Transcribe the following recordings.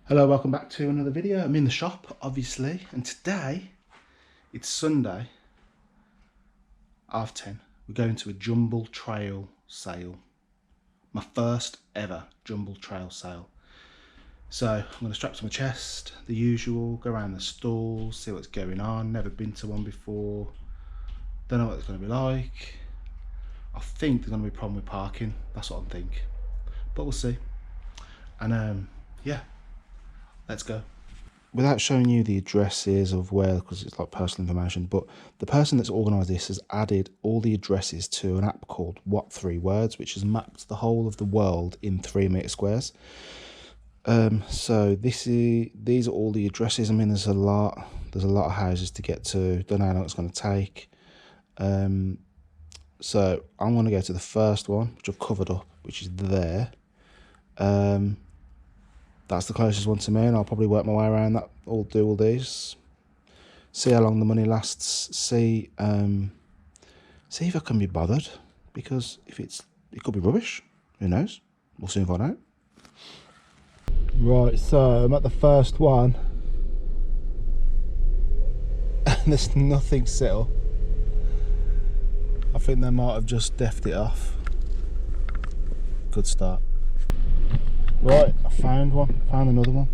Hello, welcome back to another video. I'm in the shop, obviously, and today it's Sunday, 10:30. We're going to a Jumble trail sale. My first ever Jumble trail sale. So I'm going to strap to my chest, the usual, go around the stalls, see what's going on. Never been to one before. Don't know what it's going to be like. I think there's going to be a problem with parking. That's what I'm thinking. But we'll see. And yeah. Let's go. Without showing you the addresses of where, because it's like personal information, but the person that's organised this has added all the addresses to an app called What 3 Words, which has mapped the whole of the world in 3 metre squares. So these are all the addresses. I mean, there's a lot of houses to get to. Don't know how long it's going to take. So I'm going to go to the first one, which I've covered up, which is there. That's the closest one to me, and I'll probably work my way around that. I'll do all these. See how long the money lasts. See if I can be bothered, because if it could be rubbish. Who knows? We'll soon find out. Right, so I'm at the first one, and there's nothing set up. I think they might have just deffed it off. Good start. Right, I found another one.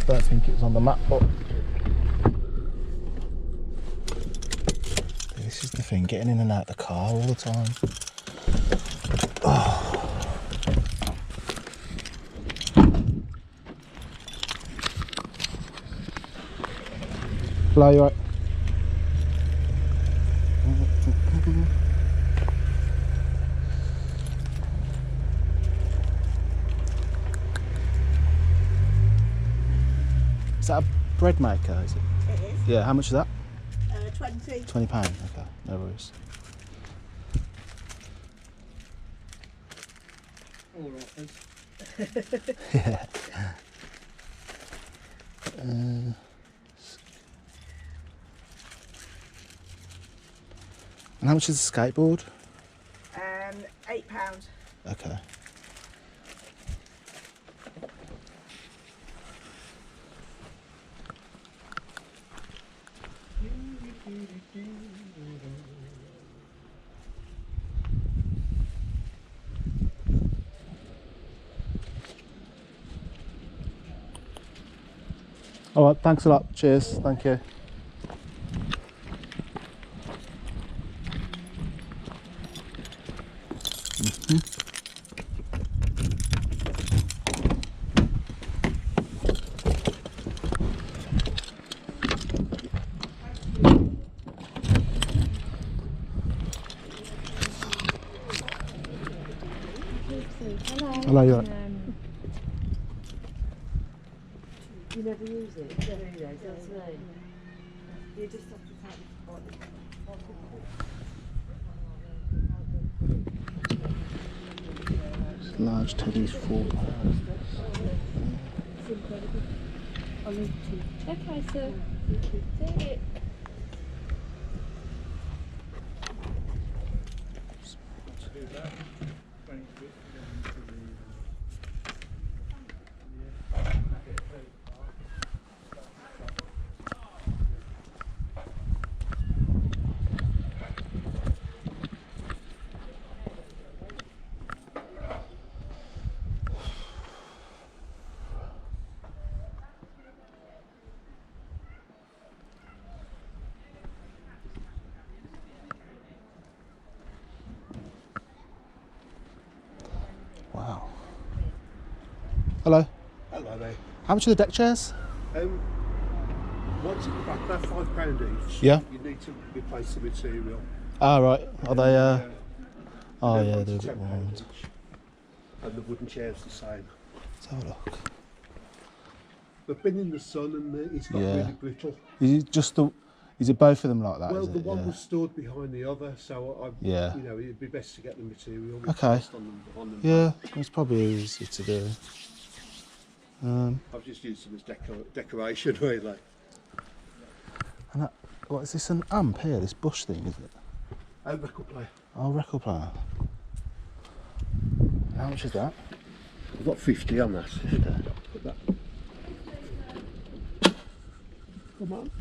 Don't think it was on the map, but this is the thing, getting in and out of the car all the time. Oh. Hello, you right? Is that a bread maker, is it? It is. Yeah, how much is that? 20. £20, okay, no worries. All right then. Yeah. And how much is the skateboard? £8. Okay. All right, thanks a lot. Cheers. Thank you. Hello, you right? You never use it, do you? That's right. You just have to take It's large teddies, £4. Okay, sir. Take it. Wow. Hello. Hello there. How much are the deck chairs? Once at the back, they're £5 each. Yeah. You need to replace the material. Ah, right. Are they? Oh, They're yeah, they're a bit £10 worn. each. And the wooden chair's the same. Let's have a look. They've been in the sun and it's not Yeah. really brittle. Is it just the? Is it both of them like that? Well, is the it? one Yeah. was stored behind the other, so Yeah. you know, it'd be best to get the material Okay. replaced on them. Yeah, it's probably easy to do. I've just used them as decoration, really. And that, what is this, an amp here? This bush thing, is it? Record player. Oh, record player. How much is that? I've got 50 on that. Come on.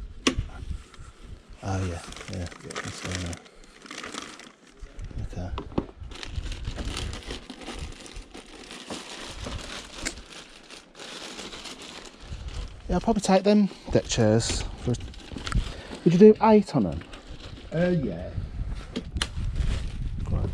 Oh yeah. That's, okay. Yeah, I'll probably take them deck chairs. Would you do 8 on them? Yeah. Great.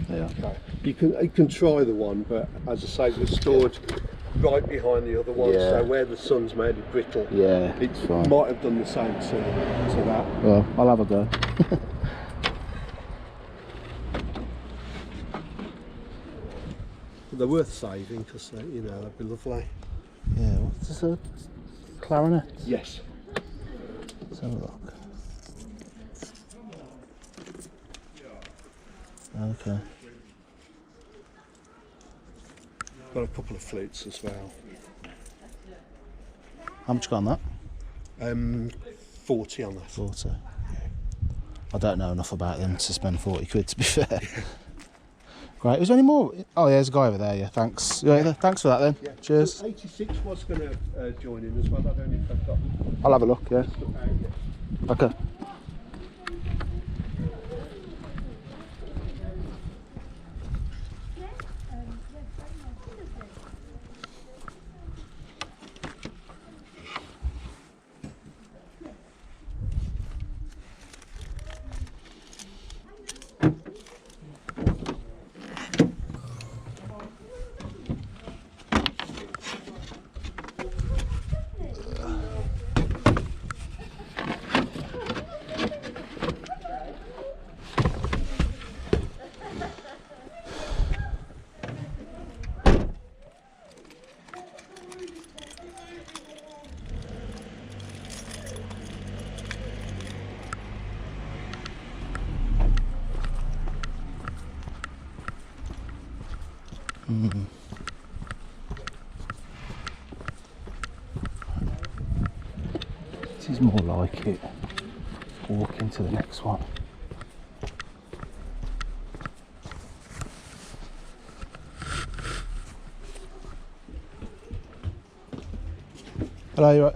Yeah. Okay. You can try the one, but as I say, the storage right behind the other one, Yeah. so where the sun's made it brittle, Yeah, it it's fine. might have done the same to that. Well, I'll have a go. But they're worth saving because you know they'd be lovely. Yeah, what's this? A clarinet? Yes. Let's have a look. Okay. Got a couple of flutes as well. How much got on that? 40 on that. 40. I don't know enough about them to spend 40 quid, to be fair. Great. Was there any more? Oh, yeah, there's a guy over there, yeah. Thanks. Yeah, thanks for that then. Yeah. Cheers. 86 was going to join in as well. I don't know if they've got I'll have a look, yeah. stuff out yet. Okay. This is more like it. Walk into the next one. Hello, you right?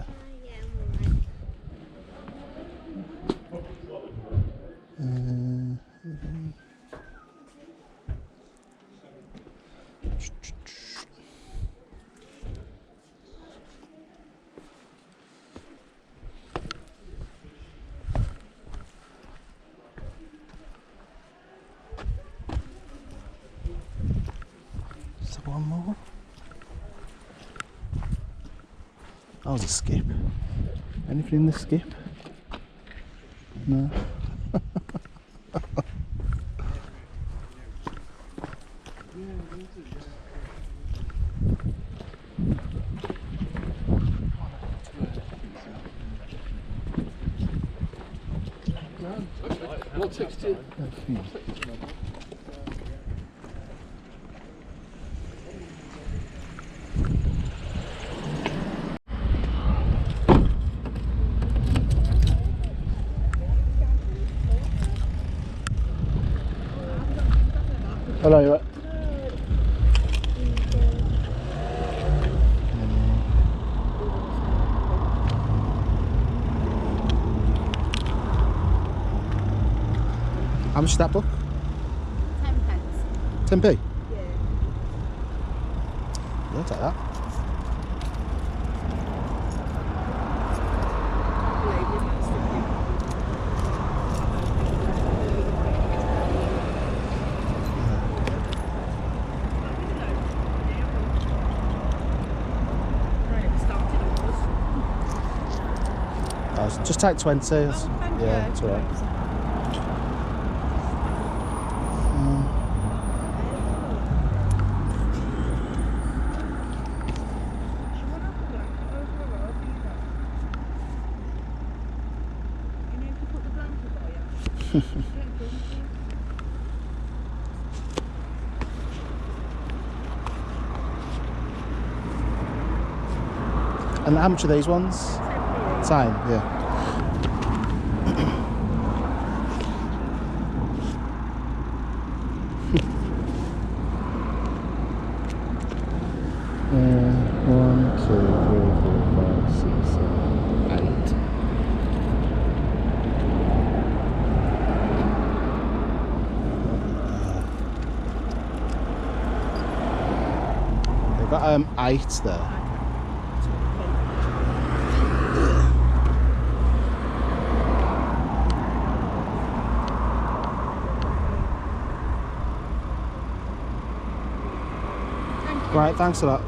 Is there one more? That was a skip. Anything in the skip? No. What 16? Hello, you right? How much is that book? 10 pence. 10p? Yeah. Yeah, I'll take that. Just take 20. Yeah, it's alright. And how much are these ones? Same, yeah. One, two, three, four, five, six, seven, 8. They've got 8 there. Right, thanks a lot.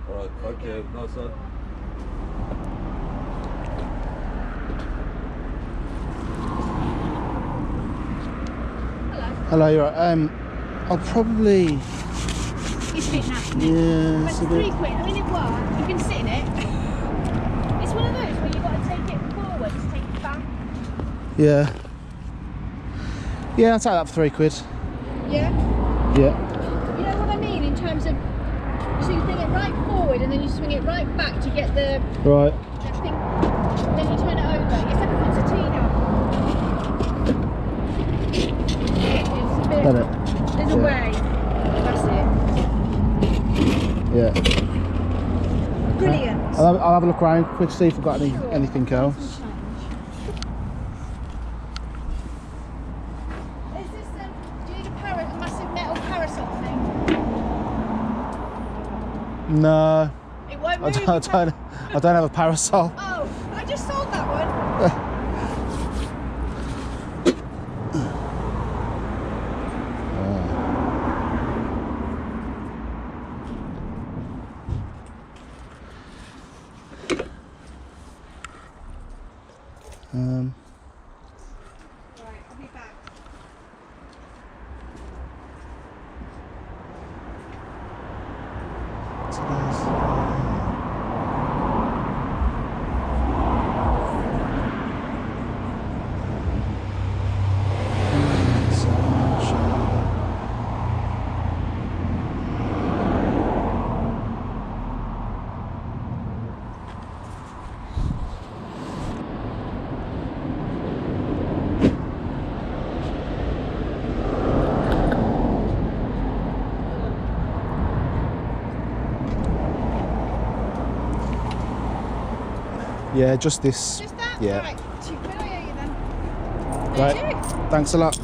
Alright, okay, no sir. Hello, you're right. I'll probably. It's a bit naff, Yeah, but it's it's a bit. £3. I mean, it works. You can sit in it. It's one of those where you've got to take it forward to take it back. Yeah. Yeah, I'll take that for £3. Yeah? Yeah. You know what I mean in terms of, so you bring it right forward and then you swing it right back to get the Right. thing, then you turn it over. It's like a concertina. It's a bit, Got it. there's a Yeah. way. That's it. Yeah. Brilliant. I'll have a look around quick, see if we've got Sure. anything else. Is this, do you need a massive metal parasol thing? No, It won't I move. don't have a parasol. Oh, I just sold that one. Right, I'll be back. Yeah, just this. Just that? Yeah. Right, £2 I owe you then. Right. Thank you. Thanks a lot.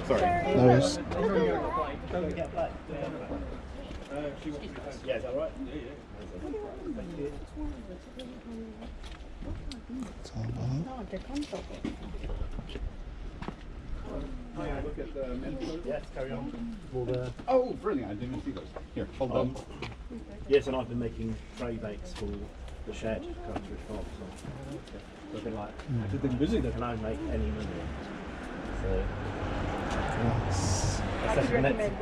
Sorry. No worries. Yeah, is that right? Yes, carry on. Oh, brilliant! I didn't see those. Here, hold on. Yes, and I've been making tray bakes for the shed going through farm. So I've been like, I've been busy then. can I make any money? So Nice. I said to the next.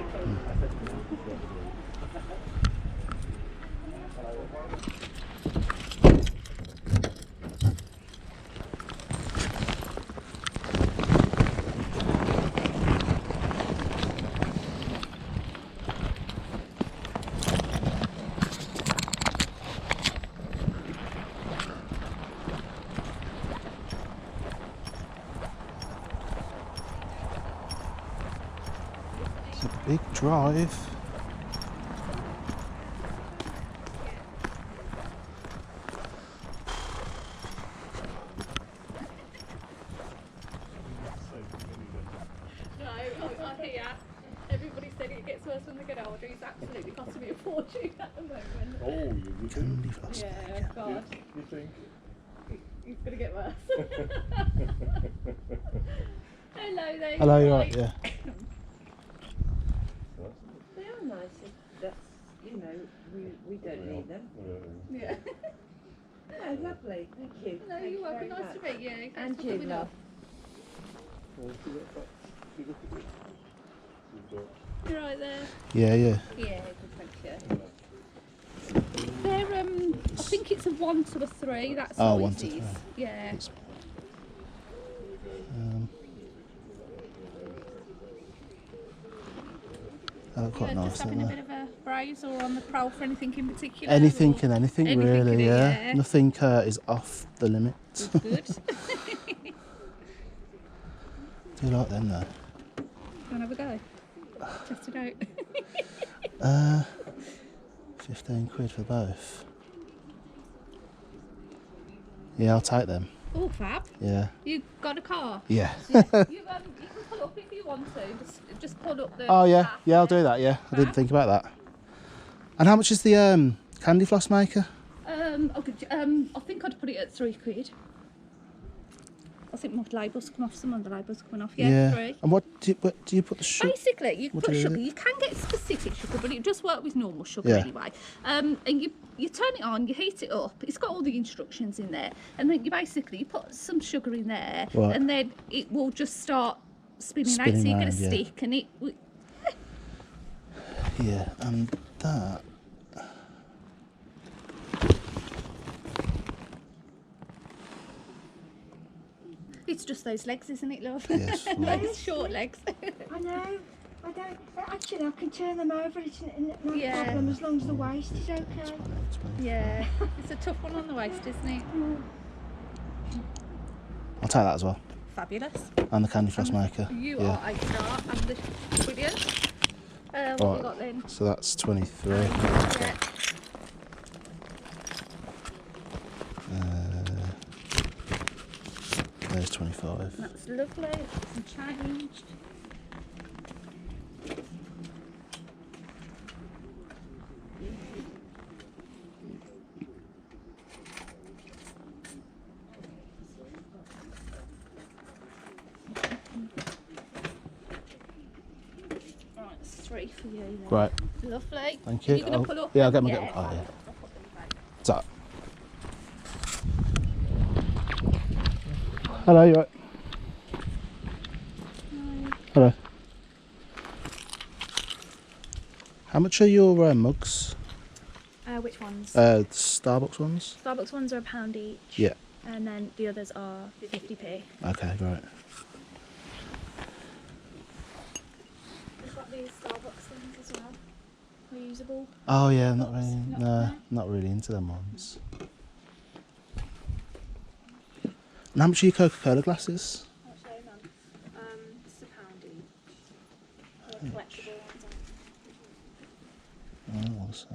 It's a big drive. No, I hear. Everybody said it gets worse when they get older. It's absolutely costing me a fortune at the moment. Oh, you Candy floss. Yeah, God. You think? It's going to get worse. Hello there. Hello, you're right, yeah. They are nice. That's, you know, we don't need them. Yeah. Oh, lovely. Thank you. No, Thank you're welcome. very Nice much. to meet you. And Thanks for you, coming love. up. You're right there. Yeah, yeah. Yeah, good, thank you. They're, I think it's a 1 to a 3. That's Oh, 1 to 3. Yeah. They look quite nice, Just having a don't bit they? of a browse or on the prowl for anything in particular? Anything or and anything, anything really, in it, yeah. yeah. Nothing is off the limit. Good. Do you like them though? Want to have a go? Test it out. 15 quid for both. Yeah, I'll take them. Oh, fab. Yeah. You got a car? Yeah. You can pull up if you want to. Just pull up the. Oh yeah, path yeah, I'll there. do that. Yeah, I didn't Fab. think about that. And how much is the candy floss maker? I think I'd put it at 3 quid. I think my labels come off. Some of the labels coming off. Yeah, 3. And what do you put the sugar? Basically, you What put do you do sugar. with it? You can get specific sugar, but it does work with normal sugar Yeah. anyway. And you turn it on, you heat it up. It's got all the instructions in there, and then you put some sugar in there, Right. and then it will just start spinning out. So Spinning you get a round, yeah. stick, and it. Yeah, and that. It's just those legs, isn't it, love? Yes, Those legs. short legs. I know. I don't. Actually, I can turn them over. It's no Yeah. problem as long as the waist is okay. Yeah, it's a tough one on the waist, isn't it? I'll take that as well. Fabulous. And the candy floss maker. You yeah. are a star and the brilliant. What have we Right. got then? So that's 23. Yeah. There's 25. That's lovely. Some changed. Right, it's 3 for you then. Right, Lovely. thank you. Are you going to pull up? Yeah, I'll get my Yeah, get. Oh, yeah. fab. What's that? Hello, you right? Hello. How much are your mugs? Which ones? Starbucks ones? Starbucks ones are £1 each. Yeah. And then the others are 50p. Okay, right. We've got these Starbucks things as well. Reusable. Oh yeah, not Cups, really. not No, there. not really into them ones. And how much are your Coca-Cola glasses? I'll show you, Mum. It's £1 each. They're collectible ones. Oh, so.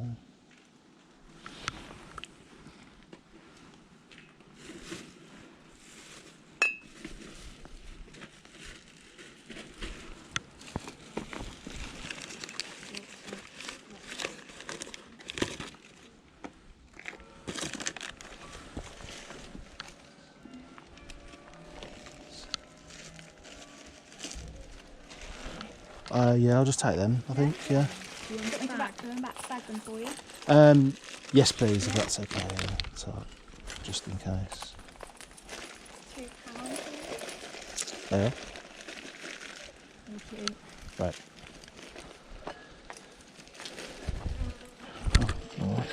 Yeah, I'll just take them, I think, yeah. Do you want to get me to back them for you? Yes, please, if that's okay. Yeah. So, just in case. £2. There. Thank you. Right. Oh, nice.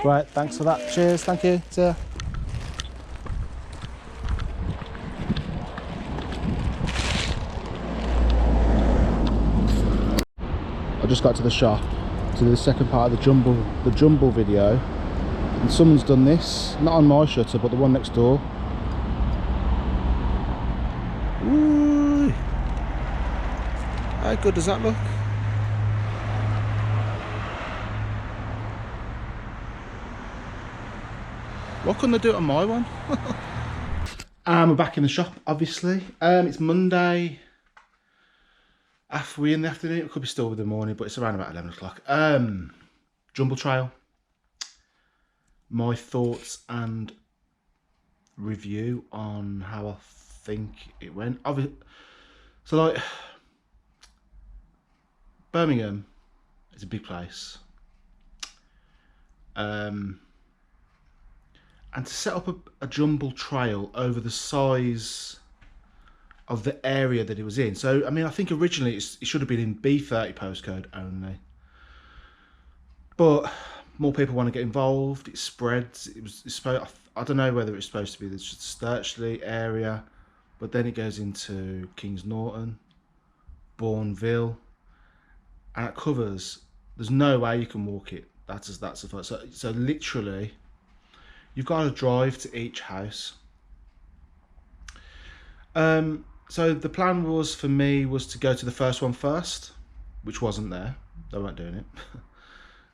Right, thanks for that. Cheers, thank you. See ya. I just got to the shop to do the second part of the Jumble video, and someone's done this, not on my shutter but the one next door. Ooh. How good does that look? Why couldn't I do it on my one? We're back in the shop, obviously. It's Monday. After we in the afternoon, it could be still with the morning, but it's around about 11 o'clock. Jumble Trail. My thoughts and review on how I think it went. So, like, Birmingham is a big place. And to set up a Jumble Trail over the size of the area that it was in. So, I mean, I think originally it should have been in B30 postcode only. But more people want to get involved. It spreads. I don't know whether it's supposed to be the Sturchley area, but then it goes into Kings Norton, Bourneville, and it covers. There's no way you can walk it. That's a fact. So literally, you've got to drive to each house. So the plan was for me to go to the first one first, which wasn't there. They weren't doing it.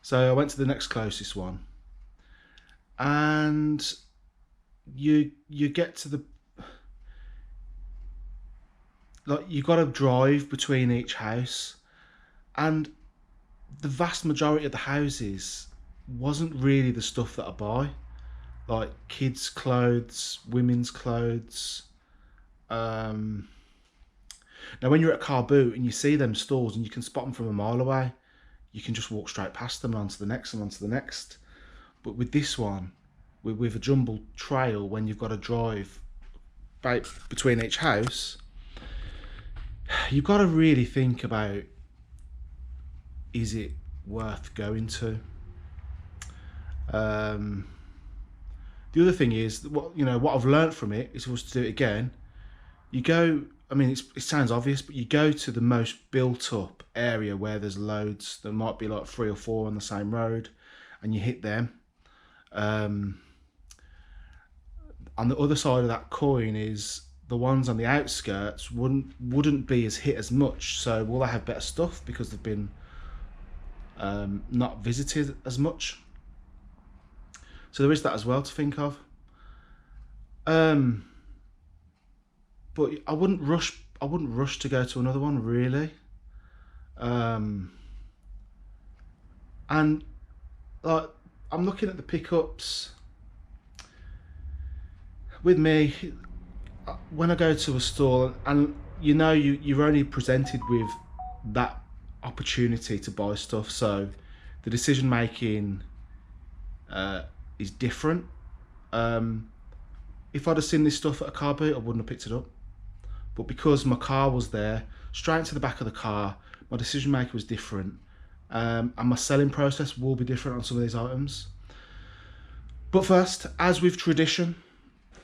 So I went to the next closest one, and you get to you've got to drive between each house, and the vast majority of the houses wasn't really the stuff that I buy, like kids' clothes, women's clothes. Now when you're at Car Boot and you see them stores and you can spot them from a mile away, you can just walk straight past them and onto the next and onto the next. But with this one, with a Jumble Trail, when you've got to drive between each house, you've got to really think about, is it worth going to? The other thing is, what I've learnt from it is, if I was to do it again, you go, I mean, it sounds obvious, but you go to the most built up area where there's loads. There might be like 3 or 4 on the same road, and you hit them. On the other side of that coin is the ones on the outskirts wouldn't be as hit as much. So will they have better stuff because they've been not visited as much? So there is that as well to think of. But I wouldn't rush to go to another one, really. And like, I'm looking at the pickups. With me, when I go to a store, and you're only presented with that opportunity to buy stuff, so the decision making is different. If I'd have seen this stuff at a car boot, I wouldn't have picked it up. But because my car was there, straight into the back of the car, my decision maker was different. And my selling process will be different on some of these items. But first, as with tradition,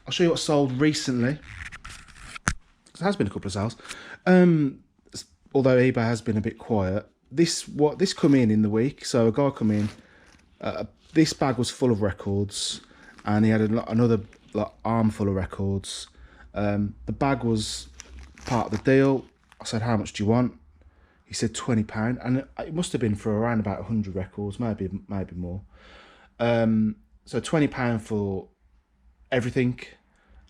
I'll show you what sold recently. There has been a couple of sales. Although eBay has been a bit quiet. This come in the week. So a guy come in, this bag was full of records, and he had another armful of records. The bag was part of the deal. I said, how much do you want? He said £20, and it must have been for around about 100 records, maybe more. So £20 for everything.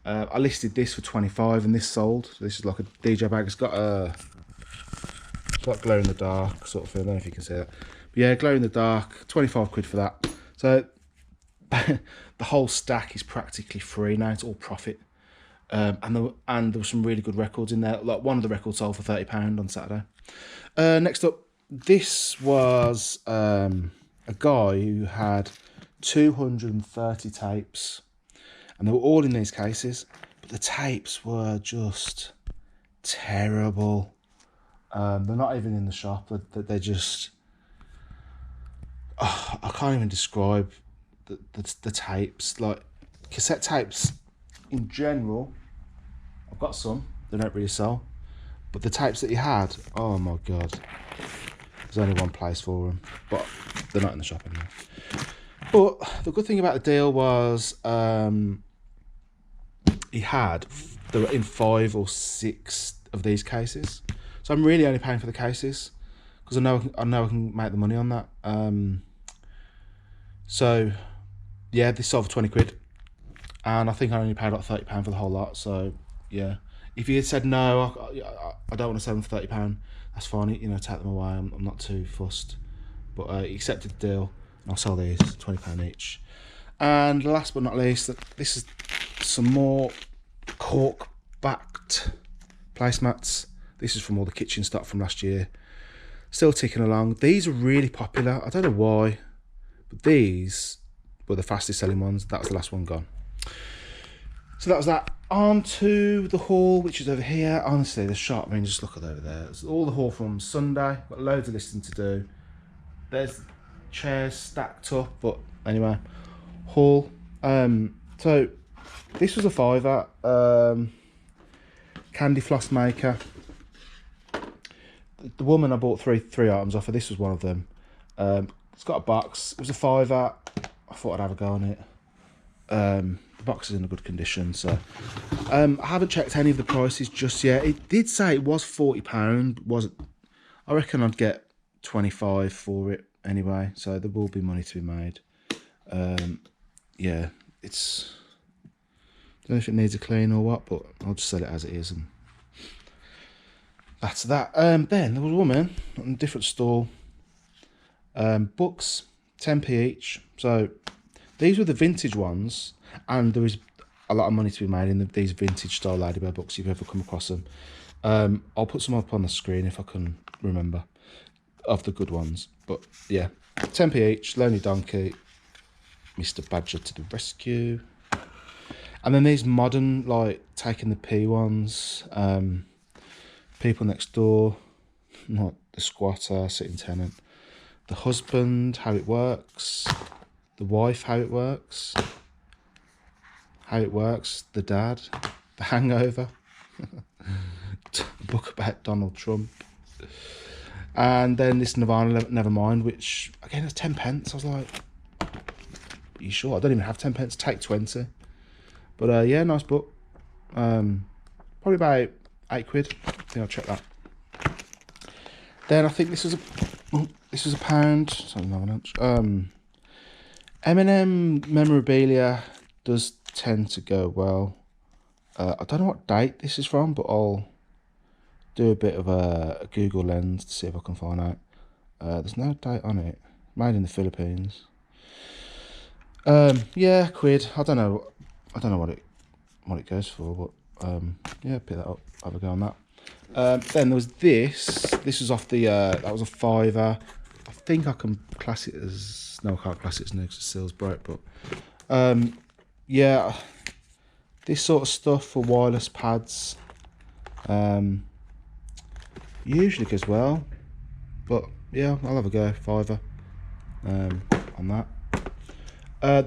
I listed this for 25 and this sold. So this is like a DJ bag. It's got glow in the dark sort of thing. I don't know if you can see that. But yeah, glow in the dark, 25 quid for that. So the whole stack is practically free now. It's all profit. And there were some really good records in there. Like one of the records sold for £30 on Saturday. Next up, this was a guy who had 230 tapes, and they were all in these cases, but the tapes were just terrible. They're not even in the shop. They're just... Oh, I can't even describe the tapes. Like, cassette tapes in general, I've got some. They don't really sell. But the tapes that he had, oh my God. There's only one place for them. But they're not in the shop anymore. But the good thing about the deal was they were in 5 or 6 of these cases. So I'm really only paying for the cases because I know I can make the money on that. So yeah, this sold for 20 quid. And I think I only paid like £30 for the whole lot. So yeah, if you had said no, I don't want to sell them for £30, that's fine. You know, take them away. I'm not too fussed. But he accepted the deal. And I'll sell these £20 each. And last but not least, this is some more cork-backed placemats. This is from all the kitchen stock from last year. Still ticking along. These are really popular. I don't know why, but these were the fastest selling ones. That was the last one gone. So that was that. On to the haul, which is over here. Honestly, the shop, I mean, just look at over there. It's all the haul from Sunday. Got loads of listing to do. There's chairs stacked up, but anyway, haul. So this was a £5. Candy floss maker. The woman I bought three items off of. This was one of them. It's got a box. It was a £5. I thought I'd have a go on it. The box is in a good condition, so I haven't checked any of the prices just yet. It did say it was £40. I reckon I'd get 25 for it anyway, so there will be money to be made. Yeah, it's... I don't know if it needs a clean or what, but I'll just sell it as it is, and that's that. Then there was a woman on a different stall. Books, 10p each. So these were the vintage ones, and there is a lot of money to be made in these vintage style Ladybird books if you've ever come across them. I'll put some up on the screen if I can remember of the good ones. But yeah, 10p each. Lonely Donkey, Mr. Badger to the rescue. And then these modern, like, taking the P ones. People Next Door, not the squatter, sitting tenant. The husband, how it works. The wife, how it works. How it works. The dad. The Hangover. A book about Donald Trump. And then this Nirvana Nevermind, which again is 10p. I was like, are you sure? I don't even have 10p. Take 20. But yeah, nice book. Probably about 8 quid. I think I'll check that. Then I think this was a pound. Sorry, no one else. M&M memorabilia does tend to go well. I don't know what date this is from, but I'll do a bit of a Google lens to see if I can find out. There's no date on it. Made in the Philippines. Yeah, quid. I don't know what it goes for, but yeah, pick that up. Have a go on that. Then there was this. This was off the. That was a £5. I think I can class it as. No, I can't class it as new because the seal's broke. But yeah, this sort of stuff for wireless pads usually goes well. But yeah, I'll have a go. £5 on that.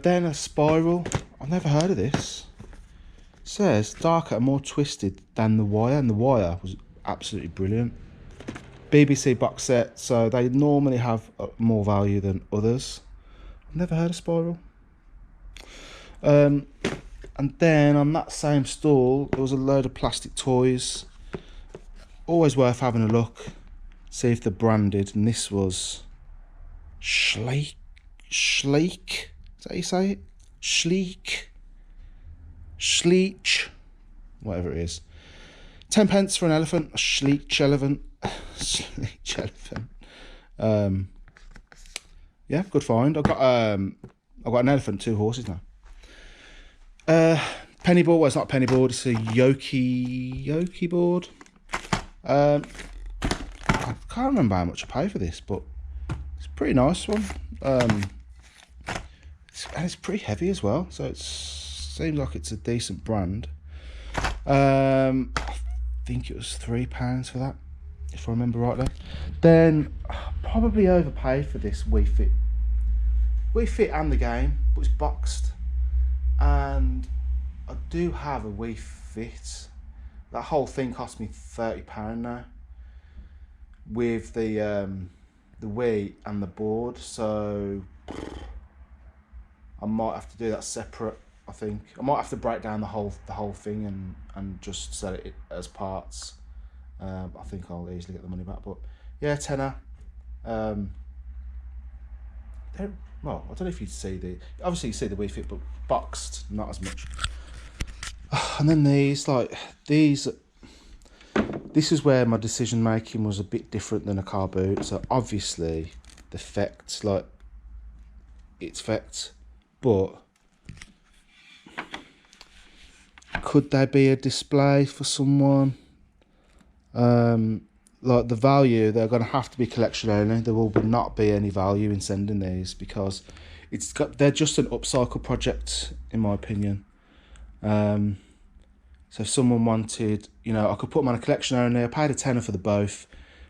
Then a spiral. I've never heard of this. It says darker and more twisted than the wire, and the wire was absolutely brilliant. BBC box set, so they normally have more value than others. I've never heard of spiral. And then on that same stall there was a load of plastic toys. Always worth having a look, see if they're branded. And this was Schleek. Is that how you say it? Schleek. Schleich, whatever it is. 10 pence for an elephant. A Schleich elephant. Schleich elephant. Yeah, good find. I've got an elephant, 2 horses now. Penny board. Well, it's not a penny board. It's a yoke board. I can't remember how much I paid for this, but it's a pretty nice one. And it's pretty heavy as well, so it seems like it's a decent brand. I think it was £3 for that, if I remember rightly. Then probably overpaid for this Wii Fit. Wii Fit and the game, but it's boxed. And I do have a Wii Fit. That whole thing cost me £30 now, with the Wii and the board. So I might have to do that separate. I think I might have to break down the whole thing and just sell it as parts. I think I'll easily get the money back. But yeah, tenner. Well, I don't know if you'd see obviously you see the Wii Fit, but boxed, not as much. And then these, this is where my decision making was a bit different than a car boot. So obviously the effects, like, it's effects, but could they be a display for someone? Like the value, they're going to have to be collection only. There will not be any value in sending these, because they're just an upcycle project, in my opinion. So if someone wanted, I could put them on a collection only. I paid a tenner for the both.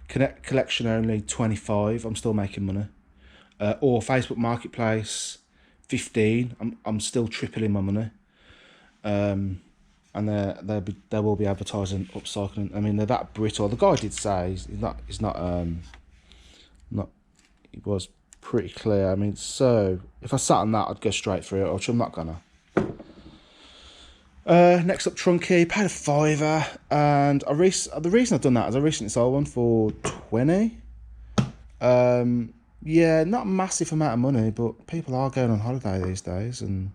Collection only, 25. I'm still making money. Or Facebook Marketplace, 15. I'm still tripling my money. And they will be advertising upcycling. I mean, they're that brittle. The guy did say he's not. It was pretty clear. I mean, so if I sat on that, I'd go straight through it, which I'm not gonna. Next up, Trunky, paid a £5, and the reason I've done that is I recently sold one for 20. Yeah, not a massive amount of money, but people are going on holiday these days, and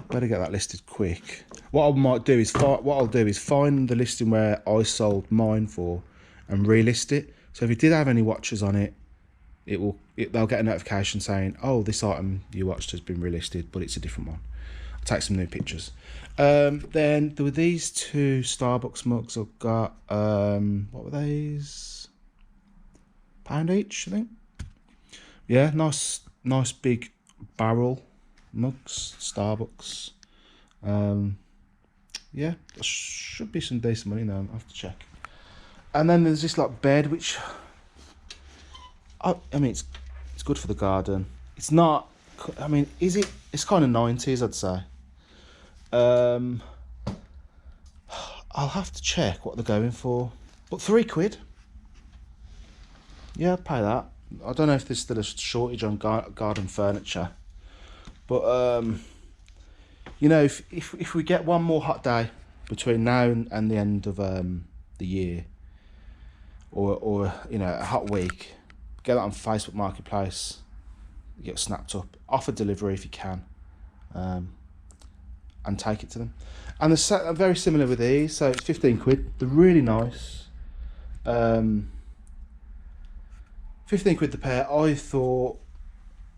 better get that listed quick. What I'll do is find the listing where I sold mine for and relist it. So if you did have any watches on it, they'll get a notification saying, "Oh, this item you watched has been relisted, but it's a different one." I'll take some new pictures. Then there were these 2 Starbucks mugs I've got. What were these? £1 each, I think. Yeah, nice big barrel mugs, Starbucks. Yeah, there should be some decent money now. I'll have to check. And then there's this like bed, which I mean, it's good for the garden. It's not. I mean, is it? It's kind of 90s, I'd say. I'll have to check what they're going for, but £3. Yeah, I'd pay that. I don't know if there's still a shortage on garden furniture, but if we get one more hot day between now and the end of the year, or a hot week, get that on Facebook Marketplace, get it snapped up, offer delivery if you can, and take it to them. And they're very similar with these, so it's £15. They're really nice. 15 quid the pair. I thought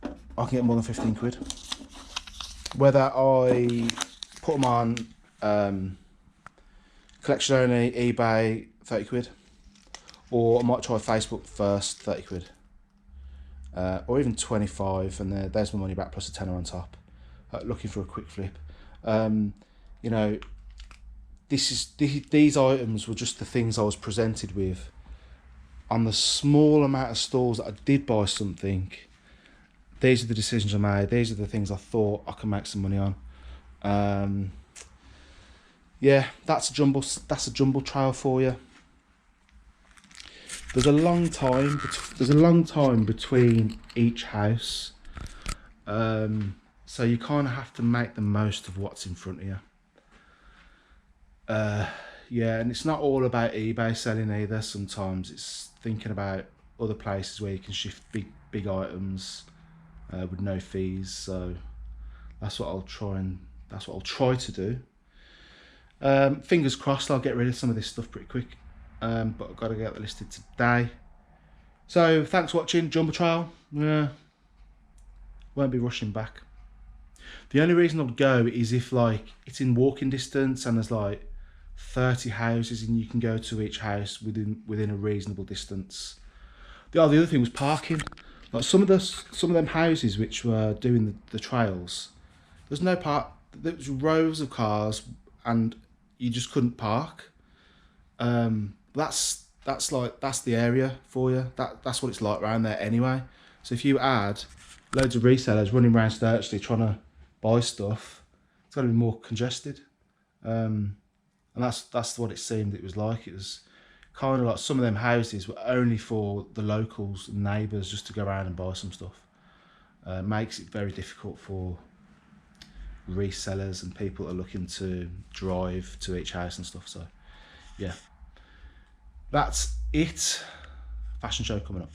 I can get more than £15. Whether I put them on collection only, eBay, £30, or I might try Facebook first, £30, or even 25, and there's my money back plus a tenner on top. Looking for a quick flip. These items were just the things I was presented with. On the small amount of stores that I did buy something, these are the decisions I made. These are the things I thought I can make some money on. Yeah, that's a jumble trail for you. There's a long time between each house, so you kind of have to make the most of what's in front of you. Yeah, and it's not all about eBay selling either. Sometimes it's thinking about other places where you can shift big items with no fees. So That's what I'll try to do. Fingers crossed I'll get rid of some of this stuff pretty quick, but I've got to get it listed today. So thanks for watching Jumble Trail. Yeah, won't be rushing back. The only reason I'd go is if like it's in walking distance and there's like 30 houses and you can go to each house within a reasonable distance. The other thing was parking. Like some of them houses which were doing the trails, there's no park. There's rows of cars and you just couldn't park. That's the area for you. That's what it's like around there anyway. So if you add loads of resellers running around Sturchley trying to buy stuff, it's going to be more congested. And that's what it seemed it was like. It was kind of like some of them houses were only for the locals and neighbours just to go around and buy some stuff. Makes it very difficult for resellers and people that are looking to drive to each house and stuff. So yeah, that's it. Fashion show coming up.